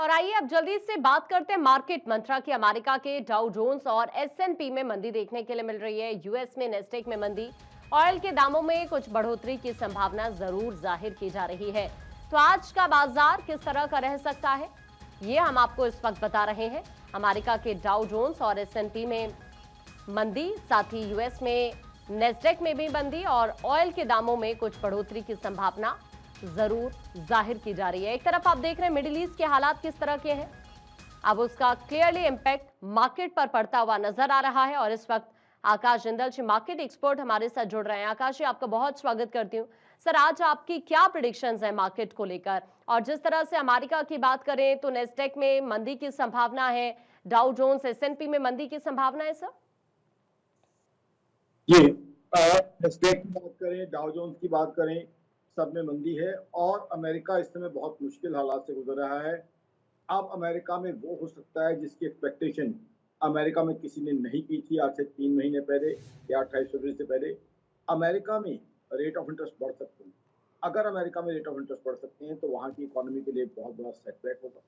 और आइए अब जल्दी से बात करते हैं मार्केट मंत्रा की। अमेरिका के डाउ जोन्स और एसएनपी में मंदी देखने के लिए मिल रही है। यूएस में नेस्टेक में मंदी, ऑयल के दामों में कुछ बढ़ोतरी की संभावना जरूर जाहिर की जा रही है। तो आज का बाजार किस तरह का रह सकता है, ये हम आपको इस वक्त बता रहे हैं। अमेरिका के डाउ जोन्स और एसएनपी में मंदी, साथ ही यूएस में नेस्डेक में भी मंदी और ऑयल के दामों में कुछ बढ़ोतरी की संभावना जरूर जाहिर की जा रही है। एक तरफ आप देख रहे हैं मिडिल ईस्ट के हालात किस तरह के हैं, अब उसका क्लियरली इंपैक्ट मार्केट पर पड़ता हुआ नजर आ रहा है। और इस वक्त आकाश जिंदल जी, मार्केट एक्सपर्ट, हमारे साथ जुड़ रहे हैं। आकाश जी, आपका बहुत स्वागत करती हूँ। सर, आज आपकी क्या प्रिडिक्शंस है मार्केट को लेकर? और जिस तरह से अमेरिका की बात करें तो नेस्डेक में मंदी की संभावना है, डाउ जोन्स एसएनपी में मंदी की संभावना है सर। जी, स्टेट की बात करें, डाउ जोन्स की बात करें, सब में मंदी है और अमेरिका इस समय बहुत मुश्किल हालात से गुजर रहा है। अब अमेरिका में वो हो सकता है जिसकी एक्सपेक्टेशन अमेरिका में किसी ने नहीं की थी आज से 3 महीने पहले या 28 फरवरी से पहले। अमेरिका में रेट ऑफ इंटरेस्ट बढ़ सकते हैं। अगर अमेरिका में रेट ऑफ इंटरेस्ट बढ़ सकते हैं, तो वहाँ की इकोनॉमी के लिए बहुत बड़ा सेटबैक होगा।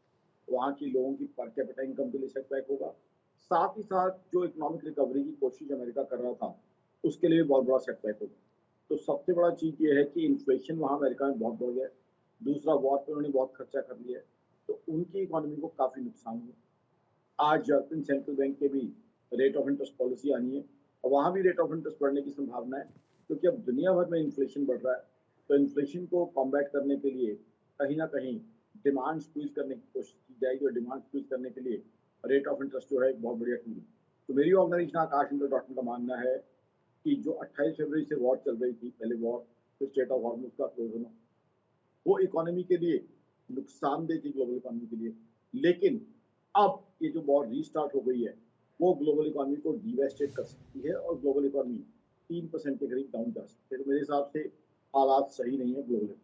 वहाँ की लोगों की पर कैपिटा इनकम के लिए सेटबैक होगा। साथ ही साथ जो इकोनॉमिक रिकवरी की कोशिश अमेरिका कर रहा था, उसके लिए भी बहुत बड़ा सेटबैक होगा। तो सबसे बड़ा चीज़ ये है कि इन्फ्लेशन वहाँ अमेरिका में बहुत बढ़ गया है। दूसरा, वॉर पे उन्होंने बहुत खर्चा कर लिया है, तो उनकी इकोनॉमी को काफ़ी नुकसान हुआ। आज यूरोपियन सेंट्रल बैंक के भी रेट ऑफ इंटरेस्ट पॉलिसी आनी है और वहाँ भी रेट ऑफ इंटरेस्ट बढ़ने की संभावना है, क्योंकि अब दुनिया भर में इन्फ्लेशन बढ़ रहा है। तो इन्फ्लेशन को कॉम्बैट करने के लिए कहीं न कहीं डिमांड स्क्वीज़ करने की कोशिश की जाएगी और डिमांड स्क्वीज़ करने के लिए रेट ऑफ इंटरेस्ट जो है एक बहुत बढ़िया टूल है। तो मेरी organisation Aakash inter dot in का मानना है कि जो 28 फरवरी से वॉर चल रही थी, पहले वॉर, फिर स्ट्रेट ऑफ हॉर्मुज़ का क्लोज़ होना, वो इकोनॉमी के लिए नुकसानदेह थी, ग्लोबल इकोनॉमी के लिए। लेकिन अब ये जो वॉर रीस्टार्ट हो गई है, वो ग्लोबल इकोनॉमी को डिवास्टेट कर सकती है और ग्लोबल इकोनॉमी 3% के करीब डाउन जा सकती है। तो मेरे हिसाब से हालात सही नहीं है ग्लोबल